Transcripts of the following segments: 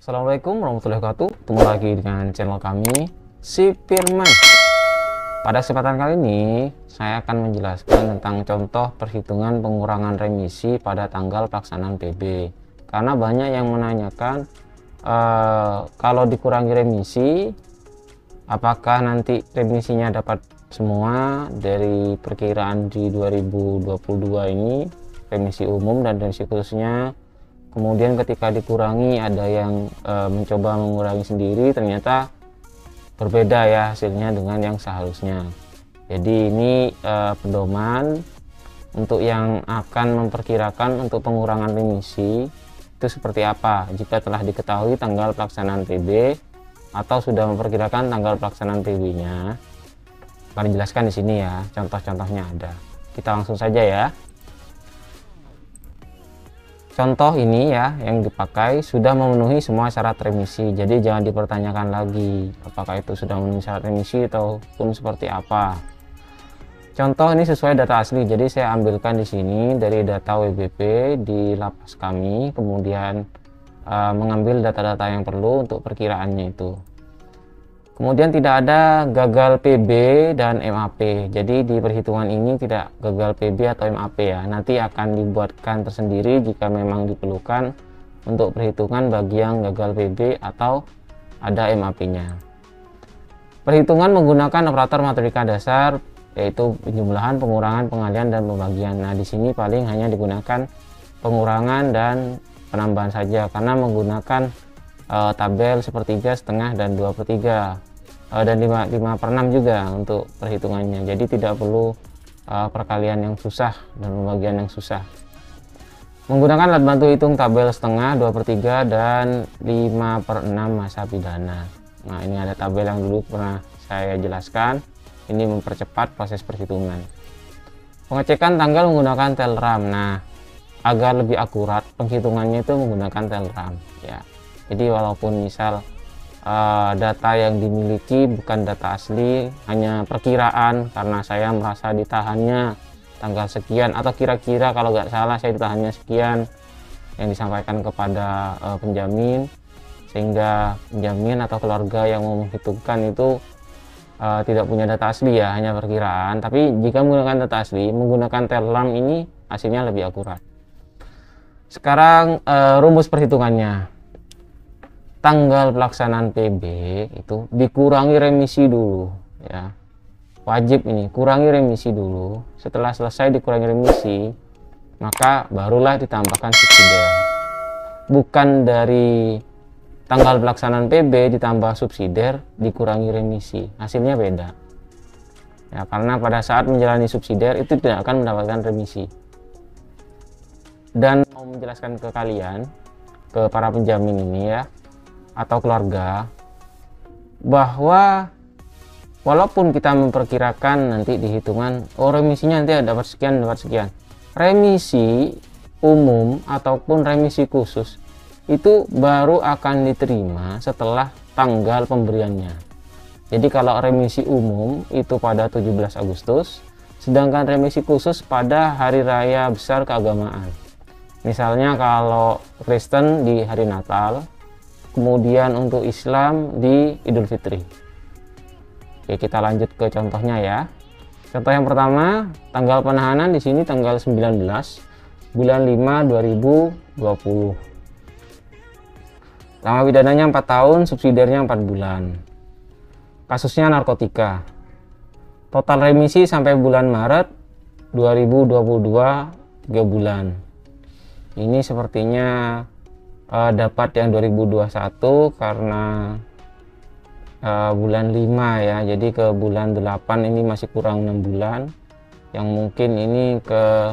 Assalamualaikum warahmatullahi wabarakatuh. Ketemu lagi dengan channel kami, Si Firman. Pada kesempatan kali ini saya akan menjelaskan tentang contoh perhitungan pengurangan remisi pada tanggal pelaksanaan PB. Karena banyak yang menanyakan kalau dikurangi remisi, apakah nanti remisinya dapat semua dari perkiraan di 2022 ini, remisi umum dan remisi khususnya. Kemudian ketika dikurangi ada yang mencoba mengurangi sendiri, ternyata berbeda ya hasilnya dengan yang seharusnya. Jadi ini pedoman untuk yang akan memperkirakan untuk pengurangan remisi itu seperti apa jika telah diketahui tanggal pelaksanaan PB atau sudah memperkirakan tanggal pelaksanaan PB-nya. Akan dijelaskan di sini ya, contoh-contohnya ada. Kita langsung saja ya. Contoh ini ya yang dipakai sudah memenuhi semua syarat remisi, jadi jangan dipertanyakan lagi apakah itu sudah memenuhi syarat remisi ataupun seperti apa. Contoh ini sesuai data asli, jadi saya ambilkan di sini dari data WBP di lapas kami, kemudian mengambil data-data yang perlu untuk perkiraannya itu. Kemudian tidak ada gagal PB dan MAP, jadi di perhitungan ini tidak gagal PB atau MAP ya, nanti akan dibuatkan tersendiri jika memang diperlukan untuk perhitungan bagi yang gagal PB atau ada MAP-nya. Perhitungan menggunakan operator matematika dasar, yaitu penjumlahan, pengurangan, pengalihan, dan pembagian. Nah di sini paling hanya digunakan pengurangan dan penambahan saja, karena menggunakan tabel 1/3, setengah, dan 2/3 dan 5/6 juga untuk perhitungannya, jadi tidak perlu perkalian yang susah dan pembagian yang susah. Menggunakan alat bantu hitung tabel setengah, 2/3, dan 5/6 masa pidana. Nah ini ada tabel yang dulu pernah saya jelaskan, ini mempercepat proses perhitungan. Pengecekan tanggal menggunakan Telram. Nah agar lebih akurat penghitungannya itu menggunakan Telram ya. Jadi walaupun misal data yang dimiliki bukan data asli, hanya perkiraan karena saya merasa ditahannya tanggal sekian, atau kira-kira kalau nggak salah saya ditahannya sekian yang disampaikan kepada penjamin, sehingga penjamin atau keluarga yang mau menghitungkan itu tidak punya data asli ya, hanya perkiraan. Tapi jika menggunakan data asli, menggunakan Telram ini hasilnya lebih akurat. Sekarang rumus perhitungannya. Tanggal pelaksanaan PB itu dikurangi remisi dulu ya, wajib ini kurangi remisi dulu. Setelah selesai dikurangi remisi, maka barulah ditambahkan subsidiar. Bukan dari tanggal pelaksanaan PB ditambah subsidiar dikurangi remisi, hasilnya beda ya, karena pada saat menjalani subsidiar itu tidak akan mendapatkan remisi. Dan mau menjelaskan ke kalian, ke para penjamin ini ya atau keluarga, bahwa walaupun kita memperkirakan nanti di hitungan remisinya nanti dapat sekian, remisi umum ataupun remisi khusus itu baru akan diterima setelah tanggal pemberiannya. Jadi kalau remisi umum itu pada 17 Agustus, sedangkan remisi khusus pada hari raya besar keagamaan. Misalnya kalau Kristen di hari Natal, kemudian untuk Islam di Idul Fitri. Oke, kita lanjut ke contohnya ya. Contoh yang pertama, tanggal penahanan di sini tanggal 19 bulan 5 2020. Lama pidananya 4 tahun, subsidiarnya 4 bulan. Kasusnya narkotika. Total remisi sampai bulan Maret 2022 3 bulan. Ini sepertinya dapat yang 2021 karena bulan 5 ya, jadi ke bulan 8 ini masih kurang 6 bulan, yang mungkin ini ke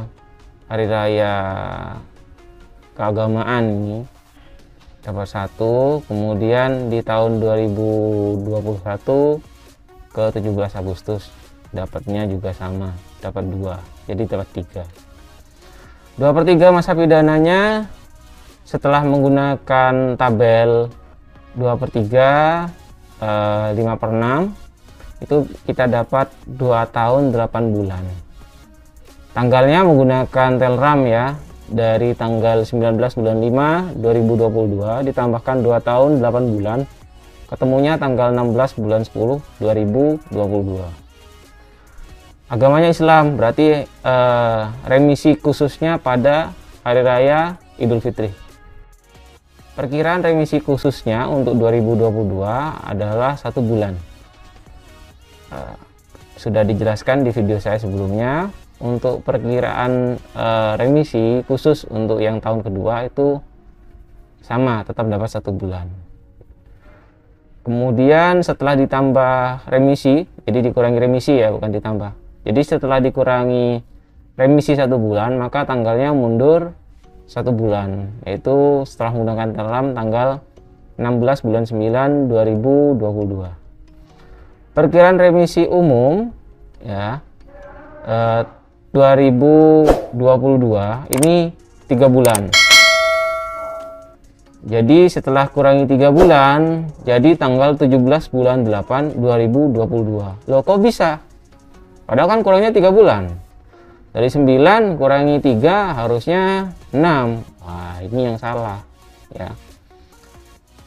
hari raya keagamaan ini dapat 1, kemudian di tahun 2021 ke 17 Agustus dapatnya juga sama, dapat 2, jadi dapat 3. 2/3 masa pidananya setelah menggunakan tabel 2/3 5/6 itu kita dapat 2 tahun 8 bulan. Tanggalnya menggunakan Telram ya, dari tanggal 19 bulan 5 2022 ditambahkan 2 tahun 8 bulan, ketemunya tanggal 16 bulan 10 2022. Agamanya Islam, berarti remisi khususnya pada hari raya Idul Fitri. Perkiraan remisi khususnya untuk 2022 adalah 1 bulan. Sudah dijelaskan di video saya sebelumnya. Untuk perkiraan remisi khusus untuk yang tahun kedua itu sama, tetap dapat 1 bulan. Kemudian setelah ditambah remisi, jadi dikurangi remisi ya, bukan ditambah. Jadi setelah dikurangi remisi 1 bulan, maka tanggalnya mundur 1 bulan, yaitu setelah menggunakan Telegram tanggal 16 bulan 9 2022. Perkiraan remisi umum ya 2022 ini 3 bulan. Jadi setelah kurangi 3 bulan, jadi tanggal 17 bulan 8 2022. Loh, kok bisa? Padahal kan kurangnya 3 bulan. Dari 9 kurangi 3 harusnya 6. Wah, ini yang salah ya.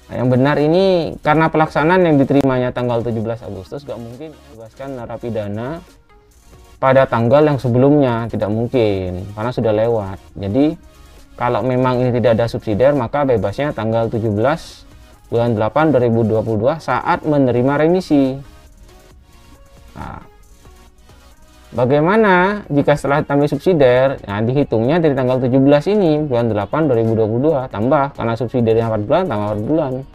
Nah, yang benar ini karena pelaksanaan yang diterimanya tanggal 17 Agustus gak mungkin bebaskan narapidana pada tanggal yang sebelumnya, tidak mungkin karena sudah lewat. Jadi kalau memang ini tidak ada subsidiar, maka bebasnya tanggal 17 bulan 8 2022 saat menerima remisi. Nah, bagaimana jika setelah ditambah subsidiar? Nah, dihitungnya dari tanggal 17 ini bulan 8 2022 tambah, karena subsidiarnya 4 bulan tambah 4 bulan.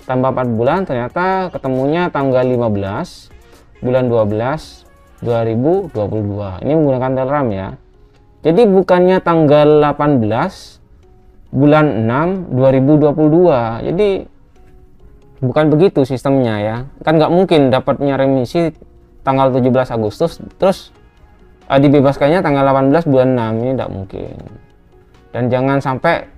Tambah 4 bulan ternyata ketemunya tanggal 15 bulan 12 2022. Ini menggunakan Telegram ya. Jadi bukannya tanggal 18 bulan 6 2022. Jadi bukan begitu sistemnya ya. Kan nggak mungkin dapatnya remisi tanggal 17 Agustus terus dibebaskannya tanggal 18 bulan 6. Ini tidak mungkin. Dan jangan sampai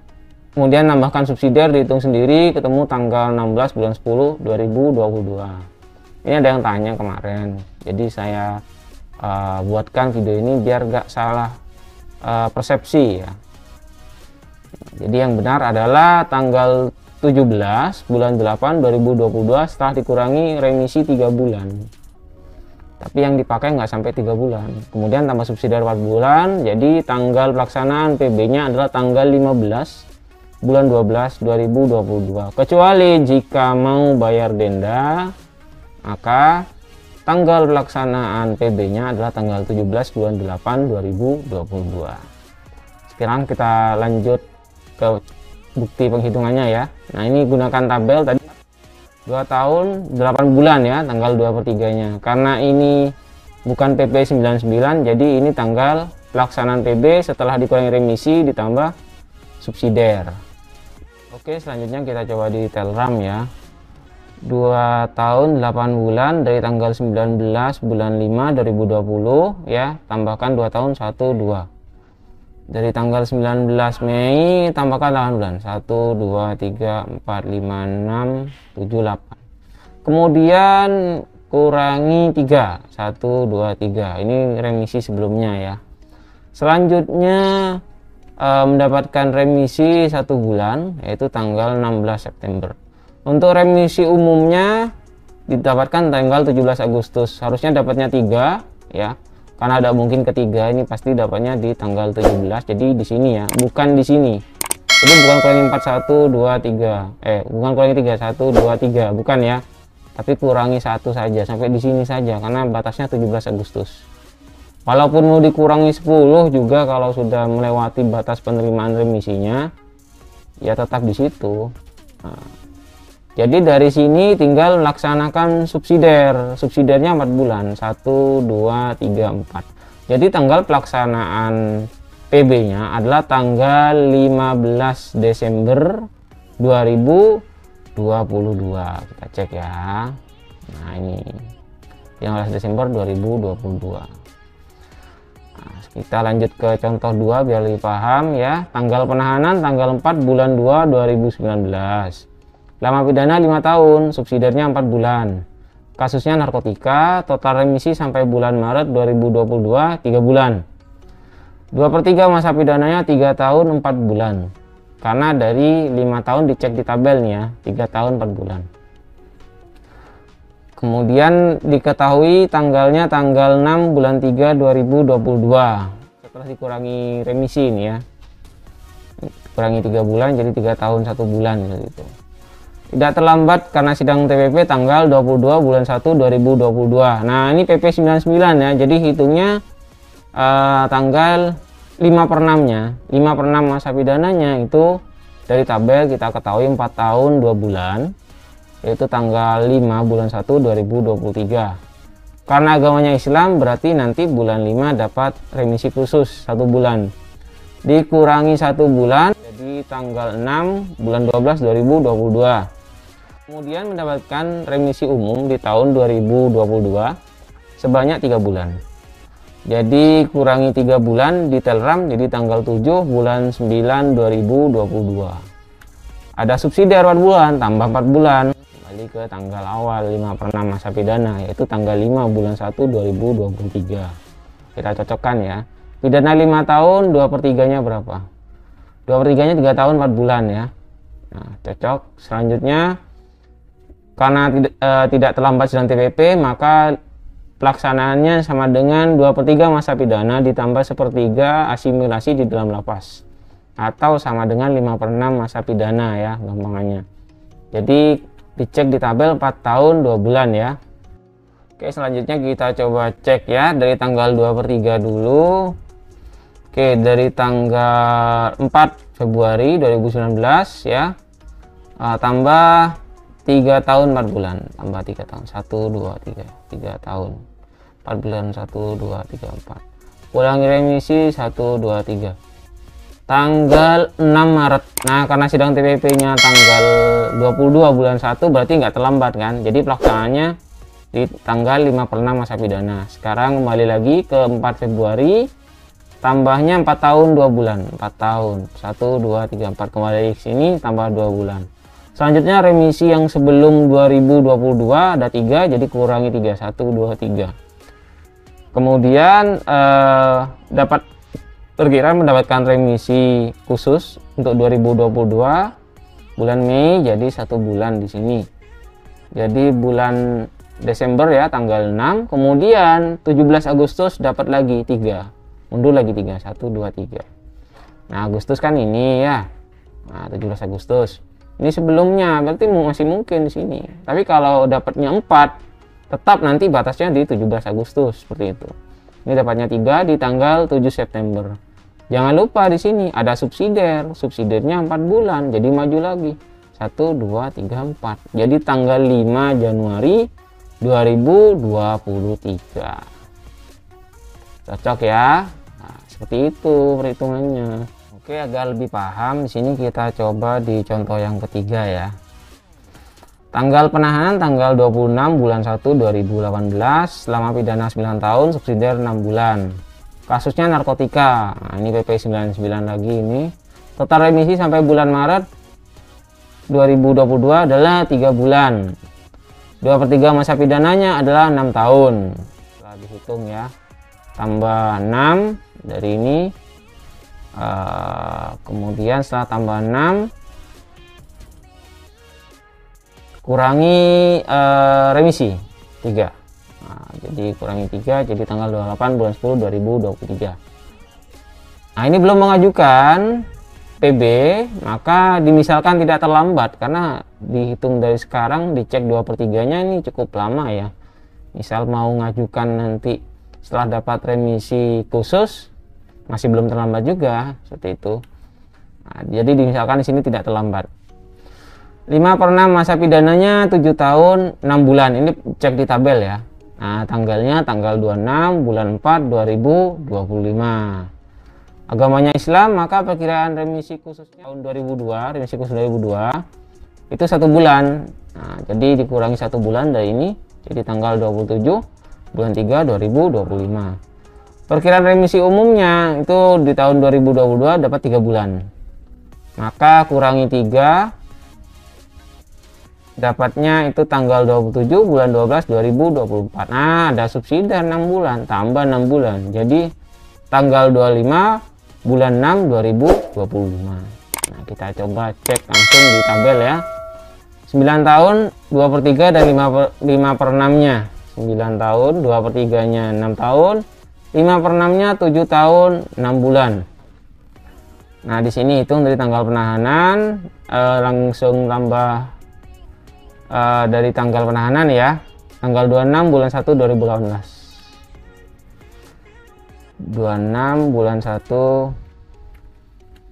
kemudian nambahkan subsidiar, dihitung sendiri ketemu tanggal 16 bulan 10 2022. Ini ada yang tanya kemarin. Jadi saya buatkan video ini biar gak salah persepsi ya. Jadi yang benar adalah tanggal 17 bulan 8 2022 setelah dikurangi remisi 3 bulan. Tapi yang dipakai nggak sampai 3 bulan. Kemudian tambah subsidiar 4 bulan, jadi tanggal pelaksanaan PB-nya adalah tanggal 15 bulan 12 2022. Kecuali jika mau bayar denda, maka tanggal pelaksanaan PB-nya adalah tanggal 17 bulan 8 2022. Sekarang kita lanjut ke bukti penghitungannya ya. Nah, ini gunakan tabel tadi 2 tahun 8 bulan ya, tanggal 2/3 nya. Karena ini bukan PP 99, jadi ini tanggal pelaksanaan PB setelah dikurangi remisi ditambah subsidiar. Oke, selanjutnya kita coba di Telegram ya. 2 tahun 8 bulan dari tanggal 19 bulan 5 2020 ya, tambahkan 2 tahun 1 2. Dari tanggal 19 Mei tambahkan 8 bulan 1 2 3 4 5 6 7 8. Kemudian kurangi 3 1 2 3. Ini remisi sebelumnya ya. Selanjutnya mendapatkan remisi 1 bulan yaitu tanggal 16 September. Untuk remisi umumnya didapatkan tanggal 17 Agustus. Harusnya dapatnya 3 ya. Karena ada mungkin ketiga, ini pasti dapatnya di tanggal 17. Jadi di sini ya, bukan di sini. Jadi bukan kurangi 4 1 2 3. Bukan kurangi 3 1 2 3, bukan ya. Tapi kurangi 1 saja sampai di sini saja karena batasnya 17 Agustus. Walaupun mau dikurangi 10 juga kalau sudah melewati batas penerimaan remisinya ya tetap di situ. Nah, jadi dari sini tinggal melaksanakan subsidiar. Subsidiarnya 4 bulan. 1, 2, 3, 4. Jadi tanggal pelaksanaan PB-nya adalah tanggal 15 Desember 2022. Kita cek ya. Nah, ini 15 Desember 2022. Nah, kita lanjut ke contoh 2 biar lebih paham ya. Tanggal penahanan tanggal 4 bulan 2 2019. Lama pidana 5 tahun, subsidiarnya 4 bulan. Kasusnya narkotika, total remisi sampai bulan Maret 2022 3 bulan. 2/3 masa pidananya 3 tahun 4 bulan. Karena dari 5 tahun dicek di tabel nih ya, 3 tahun 4 bulan. Kemudian diketahui tanggalnya tanggal 6 bulan 3 2022. Setelah dikurangi remisi ini ya. Kurangi 3 bulan jadi 3 tahun 1 bulan gitu. Tidak terlambat karena sidang TPP tanggal 22 bulan 1 2022. Nah, ini PP 99 ya. Jadi hitungnya tanggal 5/6-nya. 5/6 masa pidananya itu dari tabel kita ketahui 4 tahun 2 bulan, yaitu tanggal 5 bulan 1 2023. Karena agamanya Islam berarti nanti bulan 5 dapat remisi khusus 1 bulan. Dikurangi 1 bulan jadi tanggal 6 bulan 12 2022. Kemudian mendapatkan remisi umum di tahun 2022 sebanyak 3 bulan. Jadi kurangi 3 bulan di Telram jadi tanggal 7 bulan 9 2022. Ada subsidi 4 bulan tambah 4 bulan kembali ke tanggal awal 5/6 masa pidana, yaitu tanggal 5 bulan 1 2023. Kita cocokkan ya. Pidana 5 tahun 2/3-nya berapa? 2/3-nya 3 tahun 4 bulan ya. Nah, cocok. Selanjutnya karena tidak terlambat sidang TPP, maka pelaksanaannya sama dengan 2/3 masa pidana ditambah 1/3 asimilasi di dalam lapas, atau sama dengan 5/6 masa pidana ya gampangannya. Jadi dicek di tabel 4 tahun 2 bulan ya. Oke, selanjutnya kita coba cek ya dari tanggal 2/3 dulu. Oke, dari tanggal 4 Februari 2019 ya, tambah 3 tahun 4 bulan, tambah 3 tahun 1 2 3 tahun 4 bulan 1 2 3 4, kurangi remisi 1 2 3, tanggal 6 Maret. Nah, karena sidang TPP nya tanggal 22 bulan 1 berarti nggak terlambat kan, jadi pelaksanaannya di tanggal 5/6 masa pidana. Sekarang kembali lagi ke 4 Februari, tambahnya 4 tahun 2 bulan, 4 tahun 1 2 3 4, kembali ke sini tambah 2 bulan. Selanjutnya remisi yang sebelum 2022 ada 3, jadi kurangi 3 1 2 3. Kemudian dapat perkiraan mendapatkan remisi khusus untuk 2022 bulan Mei, jadi 1 bulan di sini. Jadi bulan Desember ya tanggal 6, kemudian 17 Agustus dapat lagi 3. Mundur lagi 3 1 2 3. Nah, Agustus kan ini ya. Nah, 17 Agustus. Ini sebelumnya berarti masih mungkin di sini. Tapi kalau dapatnya 4, tetap nanti batasnya di 17 Agustus seperti itu. Ini dapatnya 3 di tanggal 7 September. Jangan lupa di sini ada subsidiar. Subsidiarnya 4 bulan, jadi maju lagi. 1 2 3 4. Jadi tanggal 5 Januari 2023. Cocok ya. Nah, seperti itu perhitungannya. Oke, agar lebih paham, di sini kita coba di contoh yang ketiga ya. Tanggal penahanan tanggal 26 bulan 1 2018, selama pidana 9 tahun, subsidiar 6 bulan. Kasusnya narkotika. Nah, ini PP 99 lagi ini. Total remisi sampai bulan Maret 2022 adalah 3 bulan. 2/3 masa pidananya adalah 6 tahun. Setelah dihitung ya. Tambah 6 dari ini. Kemudian setelah tambah 6 kurangi remisi 3. Nah, jadi kurangi 3 jadi tanggal 28 bulan 10 2023. Nah, ini belum mengajukan PB, maka dimisalkan tidak terlambat karena dihitung dari sekarang, dicek 2/3-nya ini cukup lama ya. Misal mau ngajukan nanti setelah dapat remisi khusus masih belum terlambat juga seperti itu. Nah, jadi misalkan di sini tidak terlambat. 5/6 masa pidananya 7 tahun 6 bulan. Ini cek di tabel ya. Nah, tanggalnya tanggal 26 bulan 4 2025. Agamanya Islam, maka perkiraan remisi khususnya tahun 2002, remisi khusus 2002 itu 1 bulan. Nah, jadi dikurangi 1 bulan dari ini, jadi tanggal 27 bulan 3 2025. Perkiraan remisi umumnya itu di tahun 2022 dapat 3 bulan. Maka kurangi 3, dapatnya itu tanggal 27 bulan 12 2024. Nah, ada subsidi 6 bulan, tambah 6 bulan. Jadi tanggal 25 bulan 6 2025. Nah, kita coba cek langsung di tabel ya. 9 tahun 2/3 dan 5/6 nya 9 tahun, 2/3 nya 6 tahun, 5/6 nya 7 tahun 6 bulan. Nah, di sini hitung dari tanggal penahanan, langsung tambah dari tanggal penahanan ya, tanggal 26 bulan 1 2018. 26 bulan 1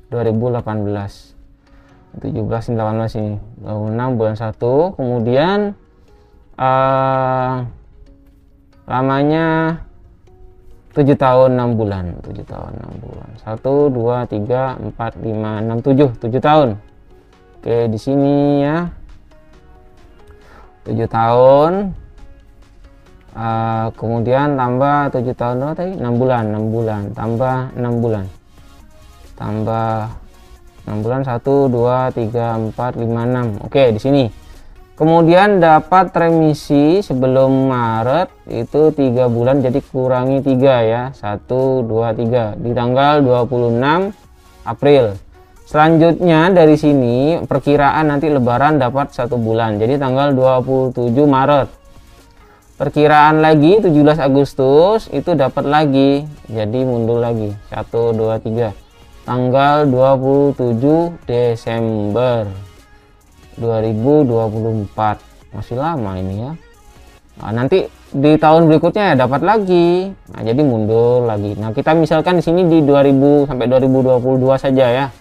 2018. 17 18 ini. 26 bulan 1, kemudian lamanya 7 tahun 6 bulan. 7 tahun 6 bulan. 1 2 3 4 5 6 7 tahun. Oke, di sini ya. 7 tahun. Kemudian tambah 7 tahun berapa tadi? 6 bulan, 6 bulan, tambah 6 bulan. Tambah 6 bulan 1 2 3 4 5 6. Oke, di sini. Kemudian dapat remisi sebelum Maret itu 3 bulan, jadi kurangi 3 ya. 1 2 3 di tanggal 26 April. Selanjutnya dari sini perkiraan nanti lebaran dapat 1 bulan. Jadi tanggal 27 Maret. Perkiraan lagi 17 Agustus itu dapat lagi. Jadi mundur lagi. 1 2 3. Tanggal 27 Desember 2024. Masih lama ini ya. Nah, nanti di tahun berikutnya ya dapat lagi. Nah, jadi mundur lagi. Nah, kita misalkan di sini di 2000 sampai 2022 saja ya.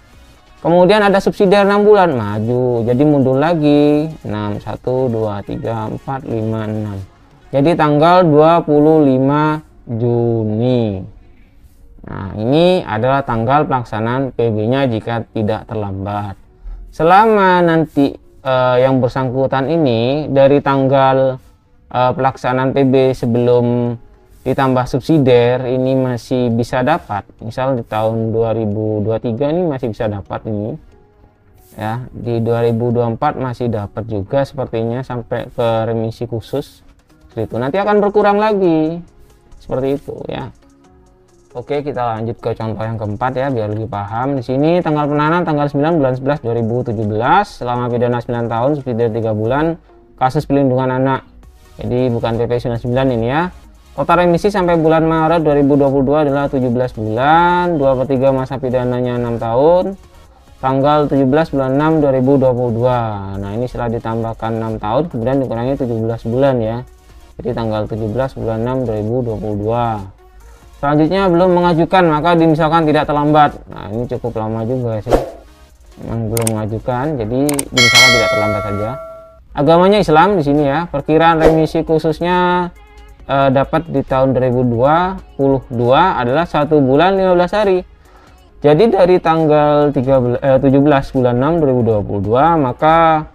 Kemudian ada subsidiar 6 bulan, maju. Jadi mundur lagi. 6 1 2 3 4 5 6. Jadi tanggal 25 Juni. Nah, ini adalah tanggal pelaksanaan PB-nya jika tidak terlambat. Selama nanti yang bersangkutan ini dari tanggal pelaksanaan PB sebelum ditambah subsidiar ini masih bisa dapat, misal di tahun 2023 ini masih bisa dapat ini ya, di 2024 masih dapat juga sepertinya sampai ke remisi khusus itu, nanti akan berkurang lagi seperti itu ya. Oke, kita lanjut ke contoh yang keempat ya biar lebih paham. Di sini tanggal penahanan tanggal 9 bulan 11 2017, selama pidana 9 tahun, subsidiar 3 bulan, kasus pelindungan anak. Jadi bukan PP 99 ini ya. Total remisi sampai bulan Maret 2022 adalah 17 bulan, 2/3 masa pidananya 6 tahun. Tanggal 17 bulan 6 2022. Nah, ini setelah ditambahkan 6 tahun kemudian dikurangi 17 bulan ya. Jadi tanggal 17 bulan 6 2022. Selanjutnya belum mengajukan, maka dimisalkan tidak terlambat. Nah, ini cukup lama juga sih. Memang belum mengajukan, jadi dimisalkan tidak terlambat saja. Agamanya Islam di sini ya. Perkiraan remisi khususnya dapat di tahun 2022 adalah 1 bulan 15 hari. Jadi dari tanggal 17 bulan 6 2022 maka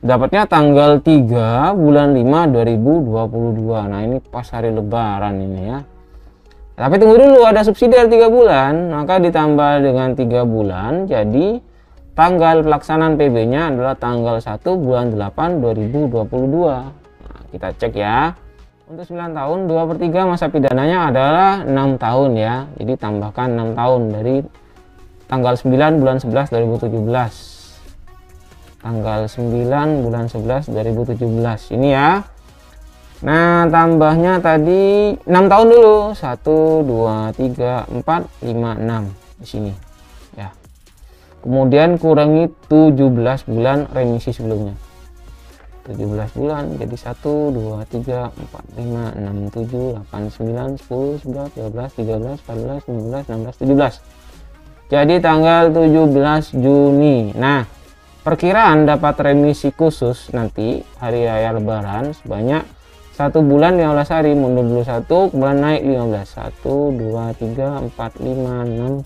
dapatnya tanggal 3 bulan 5 2022. Nah, ini pas hari lebaran ini ya. Tapi tunggu dulu, ada subsidiar 3 bulan, maka ditambah dengan 3 bulan, jadi tanggal pelaksanaan PB nya adalah tanggal 1 bulan 8 2022. Nah, kita cek ya. Untuk 9 tahun 2/3 masa pidananya adalah 6 tahun ya. Jadi tambahkan 6 tahun dari tanggal 9 bulan 11 2017. Tanggal 9 bulan 11 2017 ini ya. Nah, tambahnya tadi 6 tahun dulu. 1 2 3 4 5 6 di sini ya. Kemudian kurangi 17 bulan remisi sebelumnya. 17 bulan jadi 1 2 3 4 5 6 7 8 9 10 11 12 13 14 15 16 17. Jadi tanggal 17 Juni. Nah, perkiraan dapat remisi khusus nanti hari raya lebaran sebanyak 1 bulan 15 hari, mundur dulu 1, kemudian naik 15. 1 2 3 4 5 6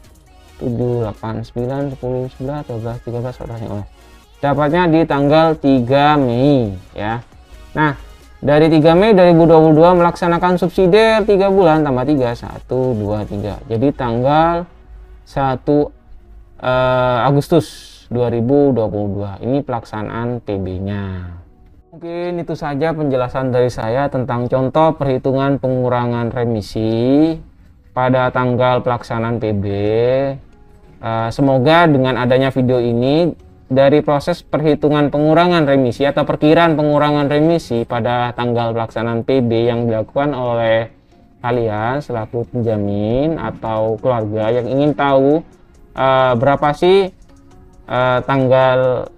7 8 9 10 11 12 13 14 15. Dapatnya di tanggal 3 Mei ya. Nah, dari 3 Mei 2022 melaksanakan subsidiar 3 bulan tambah 3 1 2 3. Jadi tanggal 1 Agustus 2022 ini pelaksanaan PB-nya. Mungkin itu saja penjelasan dari saya tentang contoh perhitungan pengurangan remisi. pada tanggal pelaksanaan PB. Semoga dengan adanya video ini, dari proses perhitungan pengurangan remisi atau perkiraan pengurangan remisi pada tanggal pelaksanaan PB yang dilakukan oleh kalian selaku penjamin atau keluarga yang ingin tahu berapa sih tanggal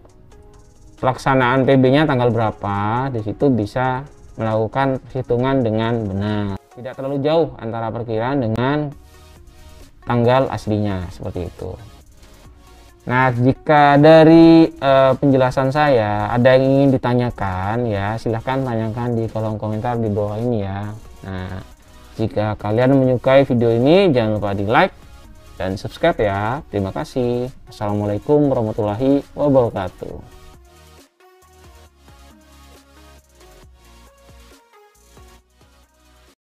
pelaksanaan PB-nya tanggal berapa, di situ bisa melakukan perhitungan dengan benar. Tidak terlalu jauh antara perkiraan dengan tanggal aslinya, seperti itu. Nah, jika dari penjelasan saya ada yang ingin ditanyakan ya, silahkan tanyakan di kolom komentar di bawah ini ya. Nah, jika kalian menyukai video ini, jangan lupa di like dan subscribe ya. Terima kasih. Assalamualaikum warahmatullahi wabarakatuh.